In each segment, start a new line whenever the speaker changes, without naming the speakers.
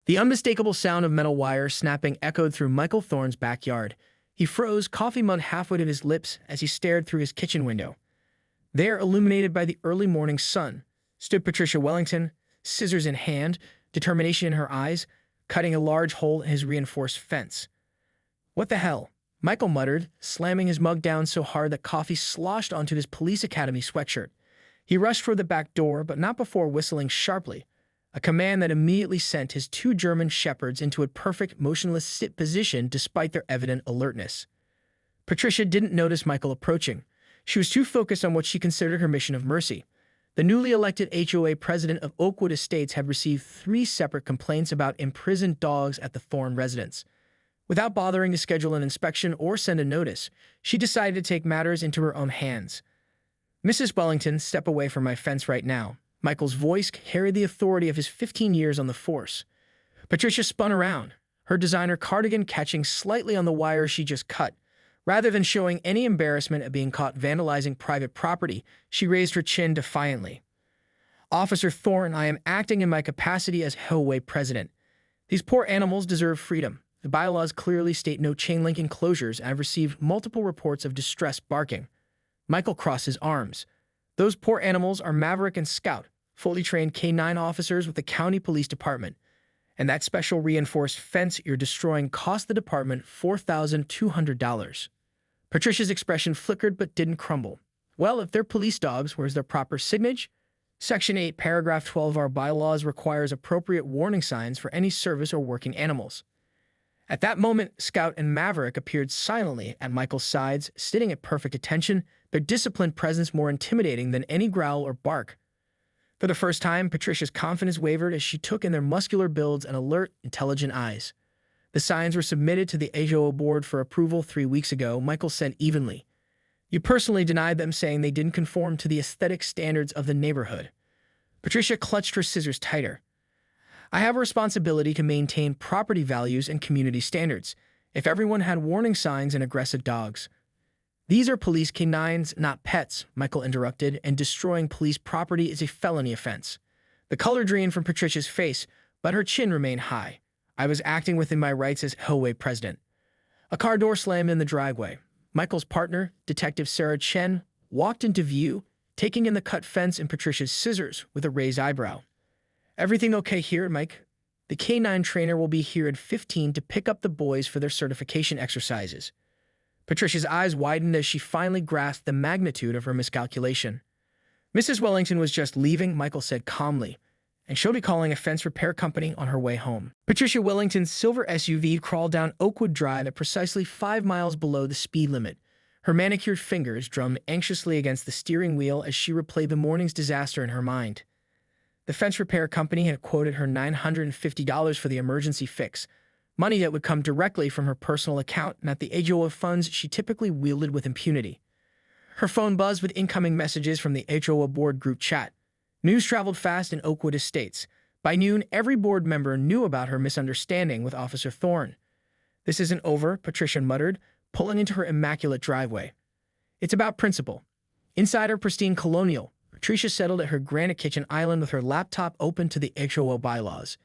The unmistakable sound of metal wire snapping echoed through Michael Thorne's backyard. He froze, coffee mug halfway to his lips as he stared through his kitchen window. There, illuminated by the early morning sun, stood Patricia Wellington, scissors in hand, determination in her eyes, cutting a large hole in his reinforced fence. "What the hell?" Michael muttered, slamming his mug down so hard that coffee sloshed onto his police academy sweatshirt. He rushed for the back door, but not before whistling sharply, a command that immediately sent his two German shepherds into a perfect motionless sit position despite their evident alertness. Patricia didn't notice Michael approaching. She was too focused on what she considered her mission of mercy. The newly elected HOA president of Oakwood Estates had received 3 separate complaints about imprisoned dogs at the Thorne residence. Without bothering to schedule an inspection or send a notice, she decided to take matters into her own hands. "Mrs. Wellington, step away from my fence right now." Michael's voice carried the authority of his 15 years on the force. Patricia spun around, her designer cardigan catching slightly on the wire she just cut. Rather than showing any embarrassment at being caught vandalizing private property, she raised her chin defiantly. "Officer Thorne, I am acting in my capacity as HOA president. These poor animals deserve freedom. The bylaws clearly state no chain-link enclosures, and I've received multiple reports of distressed barking." Michael crossed his arms. "Those poor animals are Maverick and Scout, fully trained K9 officers with the county police department. And that special reinforced fence you're destroying cost the department $4,200. Patricia's expression flickered but didn't crumble. "Well, if they're police dogs, where's their proper signage? Section 8, paragraph 12 of our bylaws requires appropriate warning signs for any service or working animals." At that moment, Scout and Maverick appeared silently at Michael's sides, sitting at perfect attention, their disciplined presence more intimidating than any growl or bark. For the first time, Patricia's confidence wavered as she took in their muscular builds and alert, intelligent eyes. "The signs were submitted to the HOA board for approval 3 weeks ago," Michael said evenly. "You personally denied them, saying they didn't conform to the aesthetic standards of the neighborhood." Patricia clutched her scissors tighter. "I have a responsibility to maintain property values and community standards. If everyone had warning signs and aggressive dogs—" "These are police K9s, not pets," Michael interrupted, "and destroying police property is a felony offense." The color drained from Patricia's face, but her chin remained high. "I was acting within my rights as HOA president." A car door slammed in the driveway. Michael's partner, Detective Sarah Chen, walked into view, taking in the cut fence and Patricia's scissors with a raised eyebrow. "Everything okay here, Mike? The K9 trainer will be here at 15 to pick up the boys for their certification exercises." Patricia's eyes widened as she finally grasped the magnitude of her miscalculation. "Mrs. Wellington was just leaving," Michael said calmly, "and she'll be calling a fence repair company on her way home." Patricia Wellington's silver SUV crawled down Oakwood Drive at precisely 5 miles below the speed limit. Her manicured fingers drummed anxiously against the steering wheel as she replayed the morning's disaster in her mind. The fence repair company had quoted her $950 for the emergency fix, money that would come directly from her personal account, not the HOA funds she typically wielded with impunity. Her phone buzzed with incoming messages from the HOA board group chat. News traveled fast in Oakwood Estates. By noon, every board member knew about her misunderstanding with Officer Thorne. "This isn't over," Patricia muttered, pulling into her immaculate driveway. "It's about principle." Inside her pristine colonial, Patricia settled at her granite kitchen island with her laptop open to the HOA bylaws.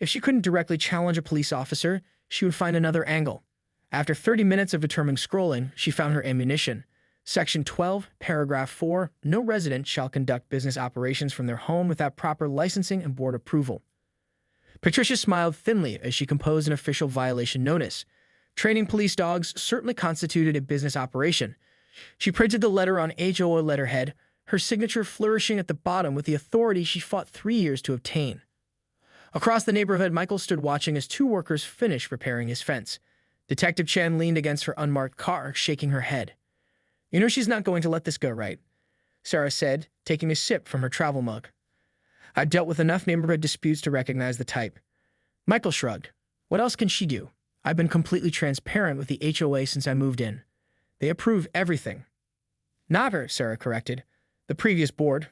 If she couldn't directly challenge a police officer, she would find another angle. After 30 minutes of determined scrolling, she found her ammunition. Section 12, paragraph 4, no resident shall conduct business operations from their home without proper licensing and board approval. Patricia smiled thinly as she composed an official violation notice. Training police dogs certainly constituted a business operation. She printed the letter on HOA letterhead, her signature flourishing at the bottom with the authority she fought 3 years to obtain. Across the neighborhood, Michael stood watching as 2 workers finished repairing his fence. Detective Chen leaned against her unmarked car, shaking her head. "You know she's not going to let this go, right?" Sarah said, taking a sip from her travel mug. "I've dealt with enough neighborhood disputes to recognize the type." Michael shrugged. "What else can she do? I've been completely transparent with the HOA since I moved in. They approve everything." "Not her," Sarah corrected. "The previous board.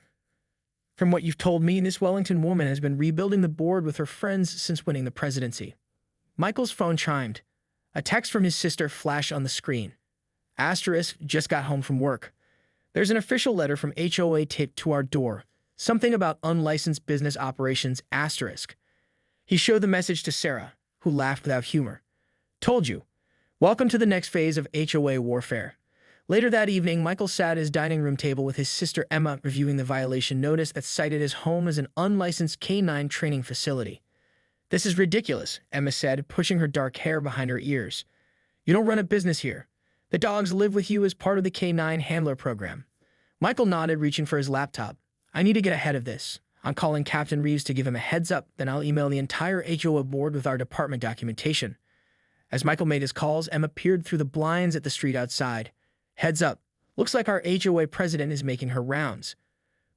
From what you've told me, this Wellington woman has been rebuilding the board with her friends since winning the presidency." Michael's phone chimed. A text from his sister flashed on the screen. Asterisk, just got home from work. There's an official letter from HOA taped to our door. Something about unlicensed business operations, asterisk. He showed the message to Sarah, who laughed without humor. Told you. Welcome to the next phase of HOA warfare. Later that evening, Michael sat at his dining room table with his sister Emma, reviewing the violation notice that cited his home as an unlicensed K9 training facility. "This is ridiculous," Emma said, pushing her dark hair behind her ears. "You don't run a business here. The dogs live with you as part of the K9 handler program." Michael nodded, reaching for his laptop. "I need to get ahead of this. I'm calling Captain Reeves to give him a heads up, then I'll email the entire HOA board with our department documentation." As Michael made his calls, Emma peered through the blinds at the street outside. "Heads up. Looks like our HOA president is making her rounds."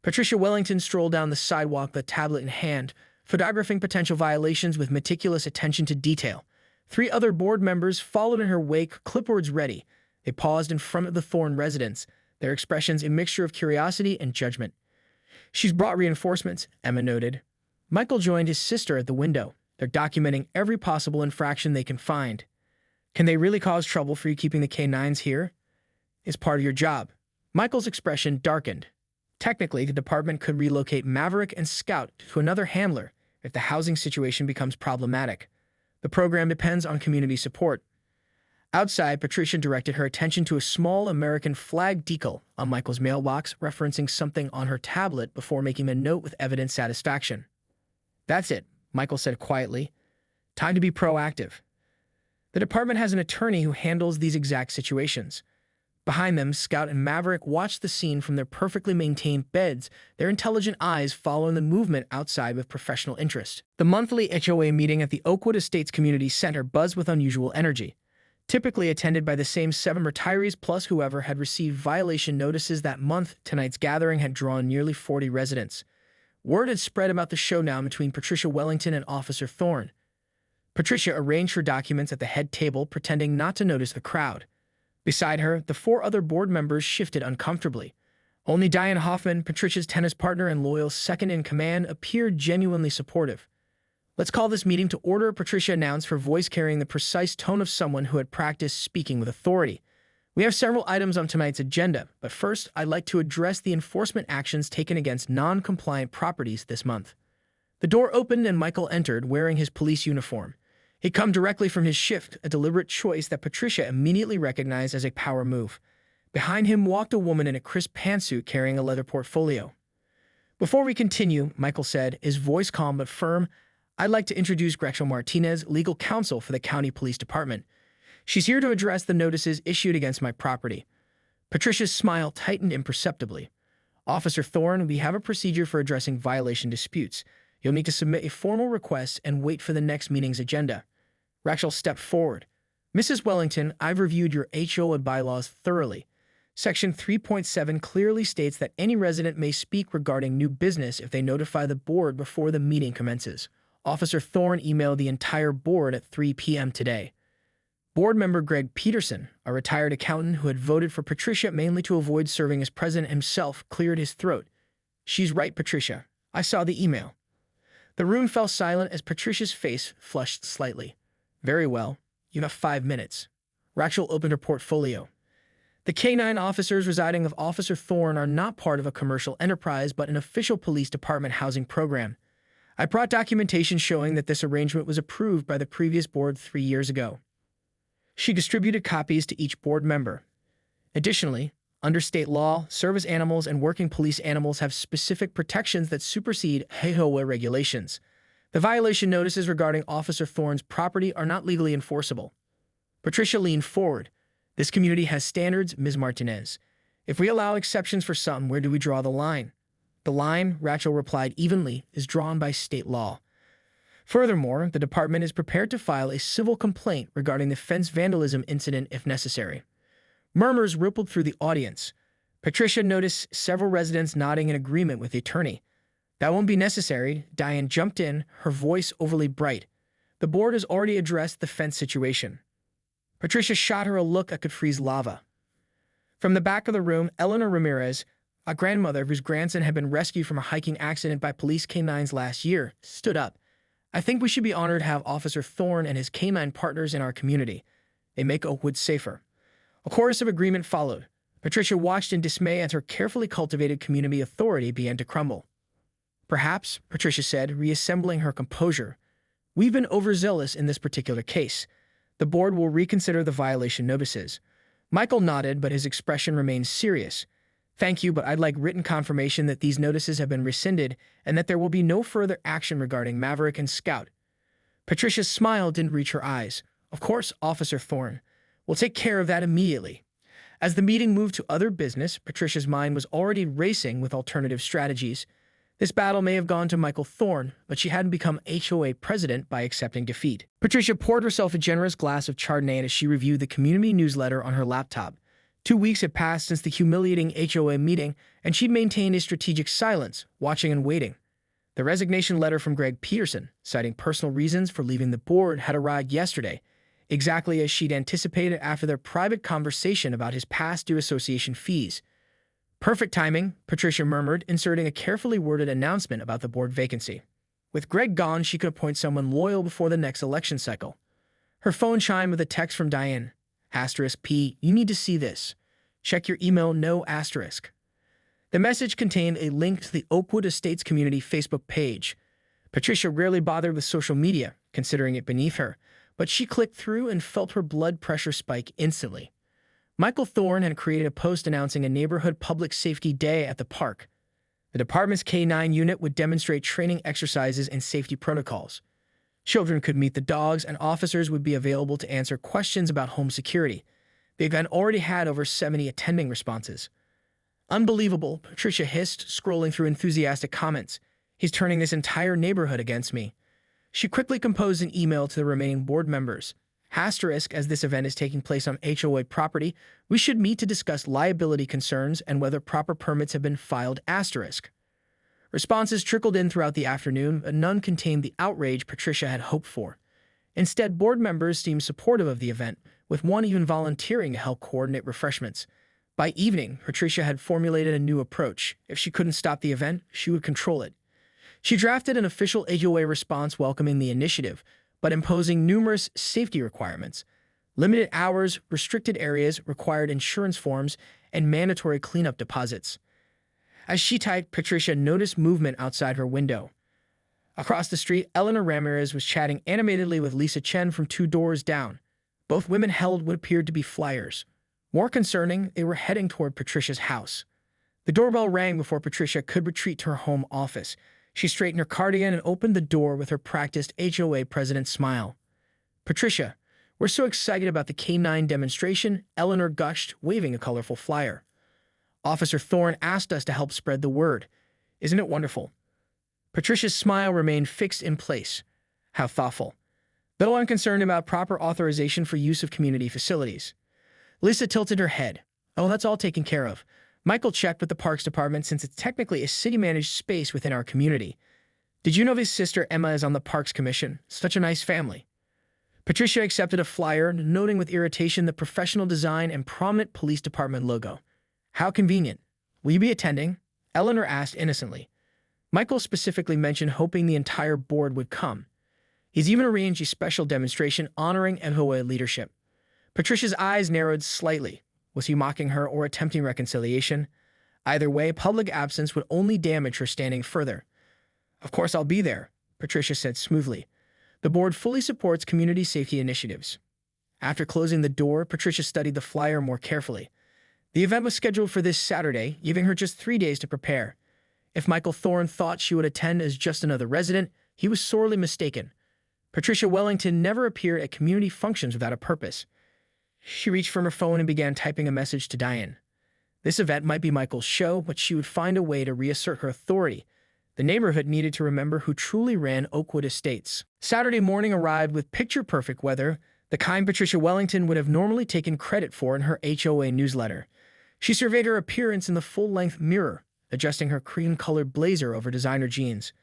Patricia Wellington strolled down the sidewalk, the tablet in hand, photographing potential violations with meticulous attention to detail. 3 other board members followed in her wake, clipboards ready. They paused in front of the Thorne residence, their expressions a mixture of curiosity and judgment. "She's brought reinforcements," Emma noted. Michael joined his sister at the window. "They're documenting every possible infraction they can find." "Can they really cause trouble for you keeping the K9s here?" "It's part of your job." Michael's expression darkened. "Technically, the department could relocate Maverick and Scout to another handler if the housing situation becomes problematic. The program depends on community support." Outside, Patricia directed her attention to a small American flag decal on Michael's mailbox, referencing something on her tablet before making a note with evident satisfaction. "That's it," Michael said quietly. "Time to be proactive." The department has an attorney who handles these exact situations. Behind them, Scout and Maverick watched the scene from their perfectly maintained beds, their intelligent eyes following the movement outside with professional interest. The monthly HOA meeting at the Oakwood Estates Community Center buzzed with unusual energy. Typically attended by the same 7 retirees plus whoever had received violation notices that month, tonight's gathering had drawn nearly 40 residents. Word had spread about the showdown between Patricia Wellington and Officer Thorne. Patricia arranged her documents at the head table, pretending not to notice the crowd. Beside her, the 4 other board members shifted uncomfortably. Only Diane Hoffman, Patricia's tennis partner and loyal second-in-command, appeared genuinely supportive. "Let's call this meeting to order," Patricia announced, her voice carrying the precise tone of someone who had practiced speaking with authority. "We have several items on tonight's agenda, but first, I'd like to address the enforcement actions taken against non-compliant properties this month." The door opened and Michael entered, wearing his police uniform. He'd come directly from his shift, a deliberate choice that Patricia immediately recognized as a power move. Behind him walked a woman in a crisp pantsuit carrying a leather portfolio. "Before we continue," Michael said, his voice calm but firm, "I'd like to introduce Gretchen Martinez, legal counsel for the county police department. She's here to address the notices issued against my property." Patricia's smile tightened imperceptibly. "Officer Thorne, we have a procedure for addressing violation disputes. You'll need to submit a formal request and wait for the next meeting's agenda." Rachel stepped forward. "Mrs. Wellington, I've reviewed your HOA bylaws thoroughly. Section 3.7 clearly states that any resident may speak regarding new business if they notify the board before the meeting commences. Officer Thorne emailed the entire board at 3 p.m. today." Board member Greg Peterson, a retired accountant who had voted for Patricia mainly to avoid serving as president himself, cleared his throat. "She's right, Patricia. I saw the email." The room fell silent as Patricia's face flushed slightly. "Very well. You have 5 minutes." Rachel opened her portfolio. "The K9 officers residing with Officer Thorne are not part of a commercial enterprise but an official police department housing program. I brought documentation showing that this arrangement was approved by the previous board 3 years ago." She distributed copies to each board member. Additionally, under state law, service animals and working police animals have specific protections that supersede HOA regulations. The violation notices regarding Officer Thorne's property are not legally enforceable. Patricia leaned forward. "This community has standards, Ms. Martinez. If we allow exceptions for some, where do we draw the line?" "The line," Rachel replied evenly, "is drawn by state law. Furthermore, the department is prepared to file a civil complaint regarding the fence vandalism incident if necessary." Murmurs rippled through the audience. Patricia noticed several residents nodding in agreement with the attorney. "That won't be necessary," Diane jumped in, her voice overly bright. "The board has already addressed the fence situation." Patricia shot her a look that could freeze lava. From the back of the room, Eleanor Ramirez, a grandmother whose grandson had been rescued from a hiking accident by police K9s last year, stood up. "I think we should be honored to have Officer Thorne and his K9 partners in our community. They make Oakwood safer." A chorus of agreement followed. Patricia watched in dismay as her carefully cultivated community authority began to crumble. "Perhaps," Patricia said, reassembling her composure, We've been overzealous in this particular case. The board will reconsider the violation notices. Michael nodded, but his expression remained serious. Thank you, but I'd like written confirmation that these notices have been rescinded and that there will be no further action regarding Maverick and Scout. Patricia's smile didn't reach her eyes. Of course, Officer Thorne. We'll take care of that immediately. As the meeting moved to other business, Patricia's mind was already racing with alternative strategies. This battle may have gone to Michael Thorne, but she hadn't become HOA president by accepting defeat. Patricia poured herself a generous glass of Chardonnay as she reviewed the community newsletter on her laptop. 2 weeks had passed since the humiliating HOA meeting, and she'd maintained a strategic silence, watching and waiting. The resignation letter from Greg Peterson, citing personal reasons for leaving the board, had arrived yesterday, exactly as she'd anticipated after their private conversation about his past due association fees. Perfect timing, Patricia murmured, inserting a carefully worded announcement about the board vacancy. With Greg gone, she could appoint someone loyal before the next election cycle. Her phone chimed with a text from Diane. *P, you need to see this. Check your email, no asterisk. The message contained a link to the Oakwood Estates Community Facebook page. Patricia rarely bothered with social media, considering it beneath her, but she clicked through and felt her blood pressure spike instantly. Michael Thorne had created a post announcing a neighborhood public safety day at the park. The department's K9 unit would demonstrate training exercises and safety protocols. Children could meet the dogs, and officers would be available to answer questions about home security. The event already had over 70 attending responses. Unbelievable, Patricia hissed, scrolling through enthusiastic comments. He's turning this entire neighborhood against me. She quickly composed an email to the remaining board members. Asterisk, as this event is taking place on HOA property, we should meet to discuss liability concerns and whether proper permits have been filed. Asterisk. Responses trickled in throughout the afternoon, but none contained the outrage Patricia had hoped for. Instead, board members seemed supportive of the event, with one even volunteering to help coordinate refreshments. By evening, Patricia had formulated a new approach. If she couldn't stop the event, she would control it. She drafted an official HOA response welcoming the initiative, but imposing numerous safety requirements. Limited hours, restricted areas, required insurance forms, and mandatory cleanup deposits. As she typed, Patricia noticed movement outside her window. Across the street, Eleanor Ramirez was chatting animatedly with Lisa Chen from 2 doors down. Both women held what appeared to be flyers. More concerning, they were heading toward Patricia's house. The doorbell rang before Patricia could retreat to her home office. She straightened her cardigan and opened the door with her practiced HOA president smile. "Patricia, we're so excited about the K9 demonstration," Eleanor gushed, waving a colorful flyer. "Officer Thorne asked us to help spread the word. Isn't it wonderful?" Patricia's smile remained fixed in place. How thoughtful. Though unconcerned about proper authorization for use of community facilities. Lisa tilted her head. "Oh, that's all taken care of. Michael checked with the Parks Department since it's technically a city-managed space within our community. Did you know his sister Emma is on the Parks Commission? Such a nice family." Patricia accepted a flyer, noting with irritation the professional design and prominent police department logo. "How convenient. Will you be attending?" Eleanor asked innocently. Michael specifically mentioned hoping the entire board would come. He's even arranged a special demonstration honoring HOA leadership. Patricia's eyes narrowed slightly. Was he mocking her or attempting reconciliation? Either way, public absence would only damage her standing further. "Of course I'll be there," Patricia said smoothly. The board fully supports community safety initiatives. After closing the door, Patricia studied the flyer more carefully. The event was scheduled for this Saturday, giving her just 3 days to prepare. If Michael Thorne thought she would attend as just another resident, he was sorely mistaken. Patricia Wellington never appeared at community functions without a purpose. She reached for her phone and began typing a message to Diane. This event might be Michael's show, but she would find a way to reassert her authority. The neighborhood needed to remember who truly ran Oakwood Estates. Saturday morning arrived with picture-perfect weather, the kind Patricia Wellington would have normally taken credit for in her HOA newsletter. She surveyed her appearance in the full-length mirror, adjusting her cream-colored blazer over designer jeans.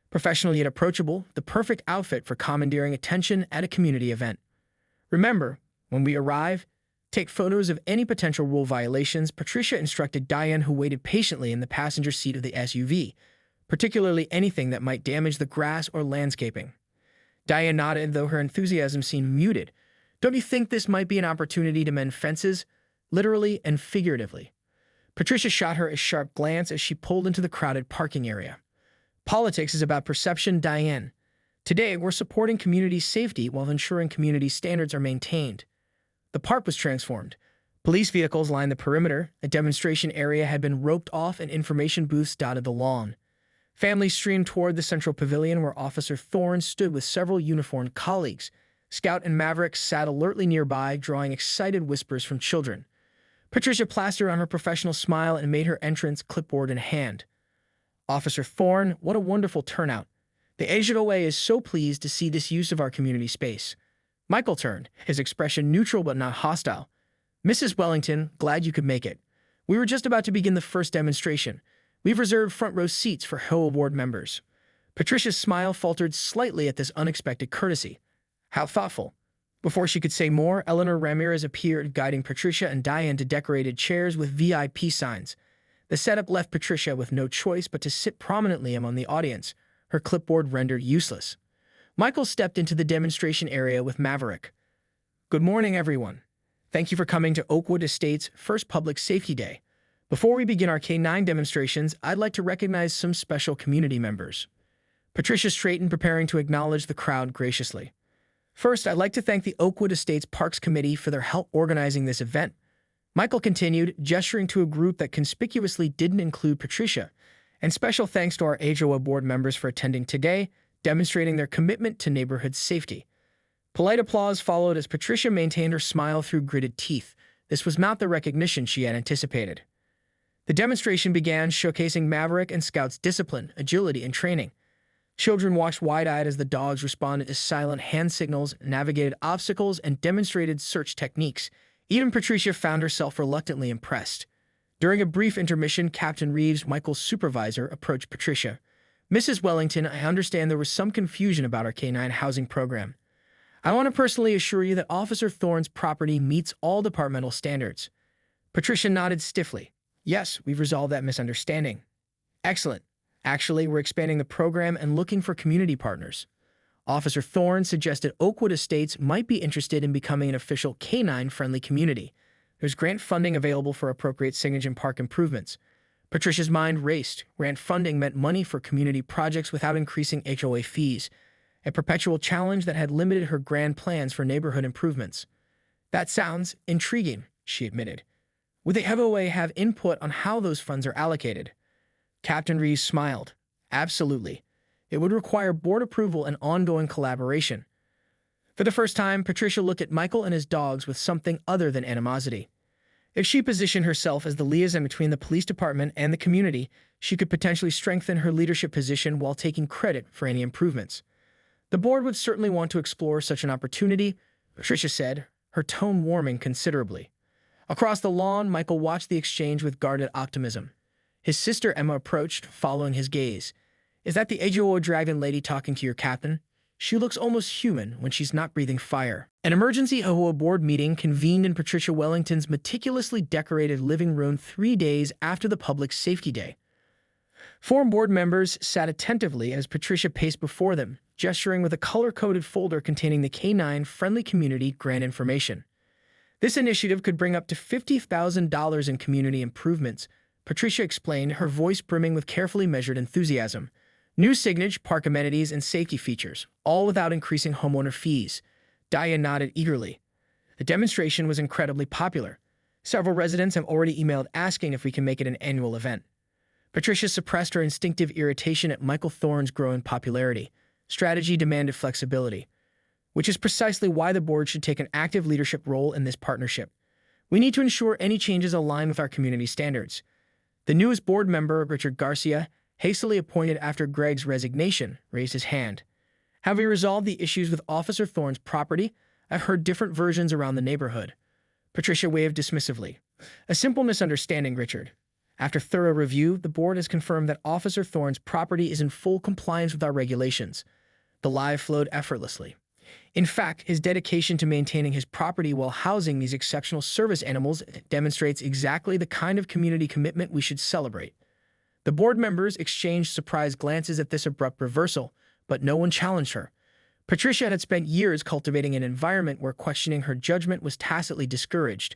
Professional yet approachable, the perfect outfit for commandeering attention at a community event. Remember, when we arrive, take photos of any potential rule violations, Patricia instructed Diane, who waited patiently in the passenger seat of the SUV, particularly anything that might damage the grass or landscaping. Diane nodded, though her enthusiasm seemed muted. "Don't you think this might be an opportunity to mend fences, literally and figuratively?" Patricia shot her a sharp glance as she pulled into the crowded parking area. "Politics is about perception, Diane. Today, we're supporting community safety while ensuring community standards are maintained. The park was transformed. Police vehicles lined the perimeter, a demonstration area had been roped off, and information booths dotted the lawn. Families streamed toward the central pavilion where Officer Thorne stood with several uniformed colleagues. Scout and Maverick sat alertly nearby, drawing excited whispers from children. Patricia plastered on her professional smile and made her entrance, clipboard in hand. Officer Thorne, what a wonderful turnout. The HOA is so pleased to see this use of our community space. Michael turned, his expression neutral but not hostile. Mrs. Wellington, glad you could make it. We were just about to begin the first demonstration. We've reserved front row seats for HOA board members. Patricia's smile faltered slightly at this unexpected courtesy. How thoughtful. Before she could say more, Eleanor Ramirez appeared, guiding Patricia and Diane to decorated chairs with VIP signs. The setup left Patricia with no choice but to sit prominently among the audience, her clipboard rendered useless. Michael stepped into the demonstration area with Maverick. Good morning, everyone. Thank you for coming to Oakwood Estates' first Public Safety Day. Before we begin our K9 demonstrations, I'd like to recognize some special community members. Patricia straightened, preparing to acknowledge the crowd graciously. First, I'd like to thank the Oakwood Estates Parks Committee for their help organizing this event. Michael continued, gesturing to a group that conspicuously didn't include Patricia. And special thanks to our HOA board members for attending today, demonstrating their commitment to neighborhood safety. Polite applause followed as Patricia maintained her smile through gritted teeth. This was not the recognition she had anticipated. The demonstration began, showcasing Maverick and Scout's discipline, agility, and training. Children watched wide-eyed as the dogs responded to silent hand signals, navigated obstacles, and demonstrated search techniques. Even Patricia found herself reluctantly impressed. During a brief intermission, Captain Reeves, Michael's supervisor, approached Patricia. Mrs. Wellington, I understand there was some confusion about our K9 housing program. I want to personally assure you that Officer Thorne's property meets all departmental standards. Patricia nodded stiffly. Yes, we've resolved that misunderstanding. Excellent. Actually, we're expanding the program and looking for community partners. Officer Thorne suggested Oakwood Estates might be interested in becoming an official K9-friendly community. There's grant funding available for appropriate signage and park improvements. Patricia's mind raced. Grant funding meant money for community projects without increasing HOA fees, a perpetual challenge that had limited her grand plans for neighborhood improvements. That sounds intriguing, she admitted. Would the HOA have input on how those funds are allocated? Captain Reeves smiled. Absolutely. It would require board approval and ongoing collaboration. For the first time, Patricia looked at Michael and his dogs with something other than animosity. If she positioned herself as the liaison between the police department and the community, she could potentially strengthen her leadership position while taking credit for any improvements. The board would certainly want to explore such an opportunity, Patricia said, her tone warming considerably. Across the lawn, Michael watched the exchange with guarded optimism. His sister Emma approached, following his gaze. Is that the HOA dragon lady talking to your captain? She looks almost human when she's not breathing fire. An emergency HOA board meeting convened in Patricia Wellington's meticulously decorated living room 3 days after the Public Safety Day. 4 board members sat attentively as Patricia paced before them, gesturing with a color-coded folder containing the K9 Friendly Community grant information. This initiative could bring up to $50,000 in community improvements, Patricia explained, her voice brimming with carefully measured enthusiasm. New signage, park amenities, and safety features, all without increasing homeowner fees. Diane nodded eagerly. The demonstration was incredibly popular. Several residents have already emailed asking if we can make it an annual event. Patricia suppressed her instinctive irritation at Michael Thorne's growing popularity. Strategy demanded flexibility, which is precisely why the board should take an active leadership role in this partnership. We need to ensure any changes align with our community standards. The newest board member, Richard Garcia, hastily appointed after Greg's resignation, raised his hand. Have we resolved the issues with Officer Thorne's property? I've heard different versions around the neighborhood. Patricia waved dismissively. A simple misunderstanding, Richard. After thorough review, the board has confirmed that Officer Thorne's property is in full compliance with our regulations. The lie flowed effortlessly. In fact, his dedication to maintaining his property while housing these exceptional service animals demonstrates exactly the kind of community commitment we should celebrate. The board members exchanged surprised glances at this abrupt reversal, but no one challenged her. Patricia had spent years cultivating an environment where questioning her judgment was tacitly discouraged.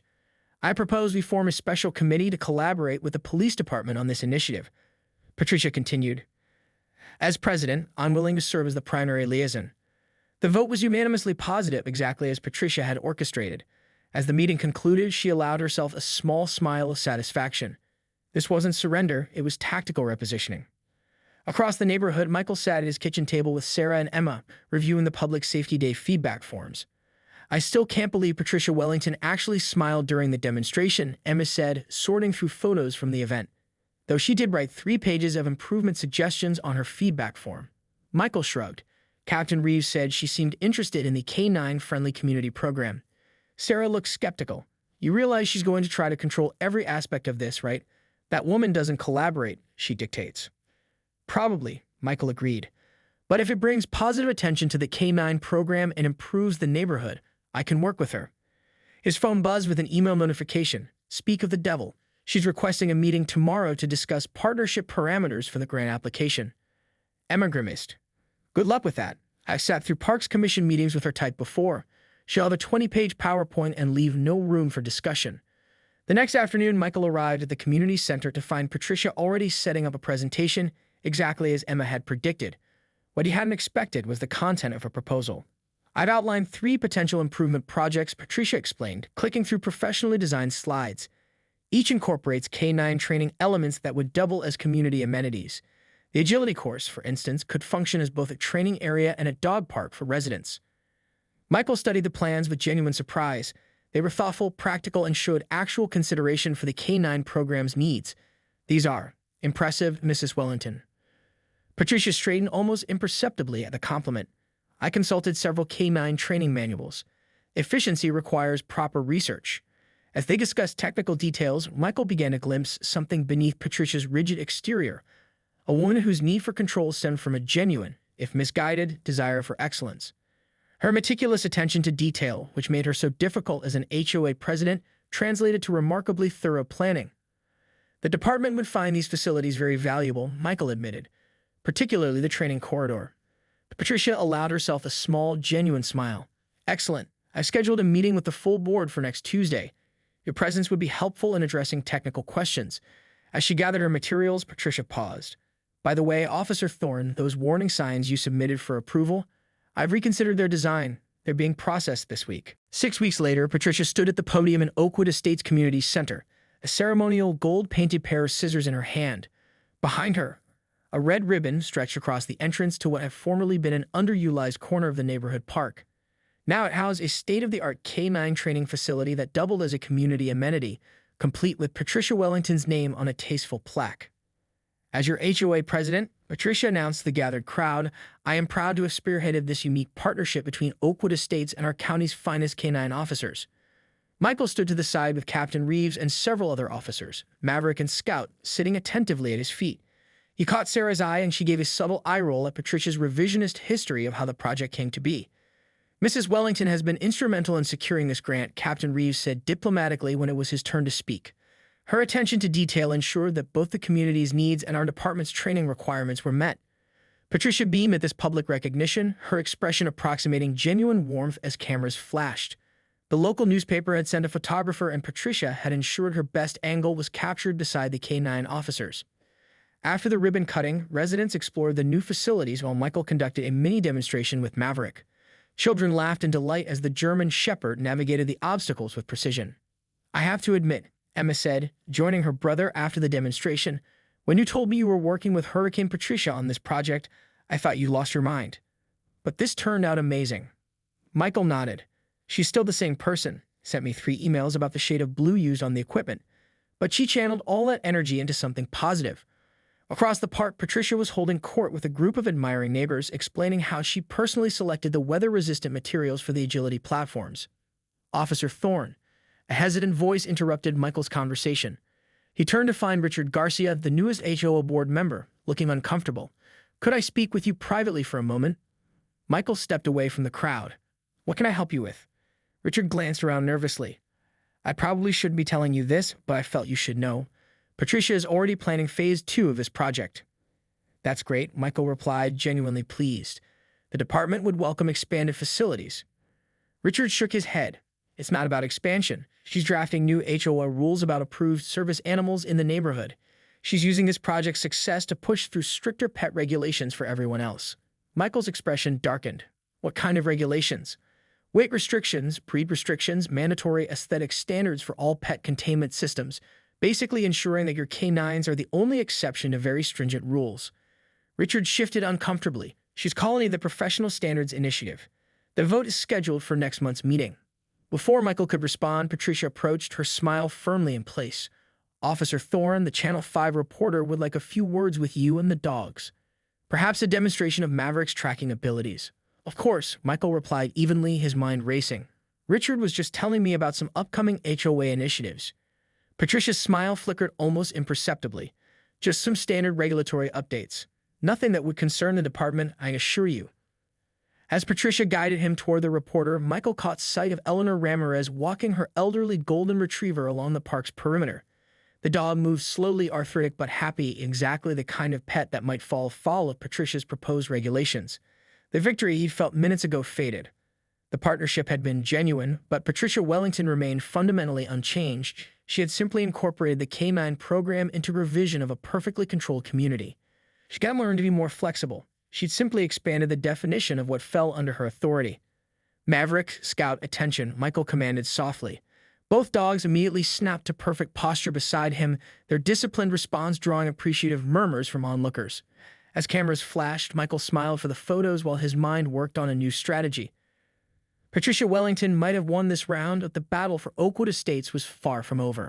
I propose we form a special committee to collaborate with the police department on this initiative. Patricia continued. As president, I'm willing to serve as the primary liaison. The vote was unanimously positive, exactly as Patricia had orchestrated. As the meeting concluded, she allowed herself a small smile of satisfaction. This wasn't surrender, it was tactical repositioning. Across the neighborhood, Michael sat at his kitchen table with Sarah and Emma, reviewing the Public Safety Day feedback forms. I still can't believe Patricia Wellington actually smiled during the demonstration, Emma said, sorting through photos from the event. Though she did write 3 pages of improvement suggestions on her feedback form. Michael shrugged. Captain Reeves said she seemed interested in the K9 friendly community program. Sarah looked skeptical. You realize she's going to try to control every aspect of this, right? That woman doesn't collaborate, she dictates. Probably, Michael agreed. But if it brings positive attention to the K9 program and improves the neighborhood, I can work with her. His phone buzzed with an email notification. Speak of the devil. She's requesting a meeting tomorrow to discuss partnership parameters for the grant application. Emma grimaced. Good luck with that. I've sat through Parks Commission meetings with her type before. She'll have a 20-page PowerPoint and leave no room for discussion. The next afternoon, Michael arrived at the community center to find Patricia already setting up a presentation, exactly as Emma had predicted. What he hadn't expected was the content of her proposal. I've outlined 3 potential improvement projects, Patricia explained, clicking through professionally designed slides. Each incorporates K9 training elements that would double as community amenities. The agility course, for instance, could function as both a training area and a dog park for residents. Michael studied the plans with genuine surprise. They were thoughtful, practical, and showed actual consideration for the K9 program's needs. These are impressive, Mrs. Wellington. Patricia straightened almost imperceptibly at the compliment. I consulted several K9 training manuals. Efficiency requires proper research. As they discussed technical details, Michael began to glimpse something beneath Patricia's rigid exterior, a woman whose need for control stemmed from a genuine, if misguided, desire for excellence. Her meticulous attention to detail, which made her so difficult as an HOA president, translated to remarkably thorough planning. The department would find these facilities very valuable, Michael admitted, particularly the training corridor. Patricia allowed herself a small, genuine smile. Excellent. I've scheduled a meeting with the full board for next Tuesday. Your presence would be helpful in addressing technical questions. As she gathered her materials, Patricia paused. By the way, Officer Thorne, those warning signs you submitted for approval, I've reconsidered their design. They're being processed this week. 6 weeks later, Patricia stood at the podium in Oakwood Estates Community Center, a ceremonial gold-painted pair of scissors in her hand. Behind her, a red ribbon stretched across the entrance to what had formerly been an underutilized corner of the neighborhood park. Now it housed a state-of-the-art K9 training facility that doubled as a community amenity, complete with Patricia Wellington's name on a tasteful plaque. As your HOA president, Patricia announced to the gathered crowd, I am proud to have spearheaded this unique partnership between Oakwood Estates and our county's finest K9 officers. Michael stood to the side with Captain Reeves and several other officers, Maverick and Scout, sitting attentively at his feet. He caught Sarah's eye and she gave a subtle eye roll at Patricia's revisionist history of how the project came to be. Mrs. Wellington has been instrumental in securing this grant, Captain Reeves said diplomatically when it was his turn to speak. Her attention to detail ensured that both the community's needs and our department's training requirements were met. Patricia beamed at this public recognition, her expression approximating genuine warmth as cameras flashed. The local newspaper had sent a photographer and Patricia had ensured her best angle was captured beside the K9 officers. After the ribbon cutting, residents explored the new facilities while Michael conducted a mini demonstration with Maverick. Children laughed in delight as the German Shepherd navigated the obstacles with precision. I have to admit, Emma said, joining her brother after the demonstration, when you told me you were working with Hurricane Patricia on this project, I thought you lost your mind. But this turned out amazing. Michael nodded. She's still the same person, sent me 3 emails about the shade of blue used on the equipment, but she channeled all that energy into something positive. Across the park, Patricia was holding court with a group of admiring neighbors, explaining how she personally selected the weather-resistant materials for the agility platforms. Officer Thorne, a hesitant voice interrupted Michael's conversation. He turned to find Richard Garcia, the newest HOA board member, looking uncomfortable. Could I speak with you privately for a moment? Michael stepped away from the crowd. What can I help you with? Richard glanced around nervously. I probably shouldn't be telling you this, but I felt you should know. Patricia is already planning phase 2 of this project. That's great, Michael replied, genuinely pleased. The department would welcome expanded facilities. Richard shook his head. It's not about expansion. She's drafting new HOA rules about approved service animals in the neighborhood. She's using this project's success to push through stricter pet regulations for everyone else. Michael's expression darkened. What kind of regulations? Weight restrictions, breed restrictions, mandatory aesthetic standards for all pet containment systems, basically ensuring that your K9s are the only exception to very stringent rules. Richard shifted uncomfortably. She's calling the Professional Standards Initiative. The vote is scheduled for next month's meeting. Before Michael could respond, Patricia approached, her smile firmly in place. Officer Thorne, the Channel 5 reporter, would like a few words with you and the dogs. Perhaps a demonstration of Maverick's tracking abilities. Of course, Michael replied evenly, his mind racing. Richard was just telling me about some upcoming HOA initiatives. Patricia's smile flickered almost imperceptibly. Just some standard regulatory updates. Nothing that would concern the department, I assure you. As Patricia guided him toward the reporter, Michael caught sight of Eleanor Ramirez walking her elderly golden retriever along the park's perimeter. The dog moved slowly, arthritic but happy, exactly the kind of pet that might fall foul of Patricia's proposed regulations. The victory he felt minutes ago faded. The partnership had been genuine, but Patricia Wellington remained fundamentally unchanged. She had simply incorporated the K9 program into her vision of a perfectly controlled community. She got learned to be more flexible. She'd simply expanded the definition of what fell under her authority. Maverick, Scout, attention, Michael commanded softly. Both dogs immediately snapped to perfect posture beside him, their disciplined response drawing appreciative murmurs from onlookers. As cameras flashed, Michael smiled for the photos while his mind worked on a new strategy. Patricia Wellington might have won this round, but the battle for Oakwood Estates was far from over.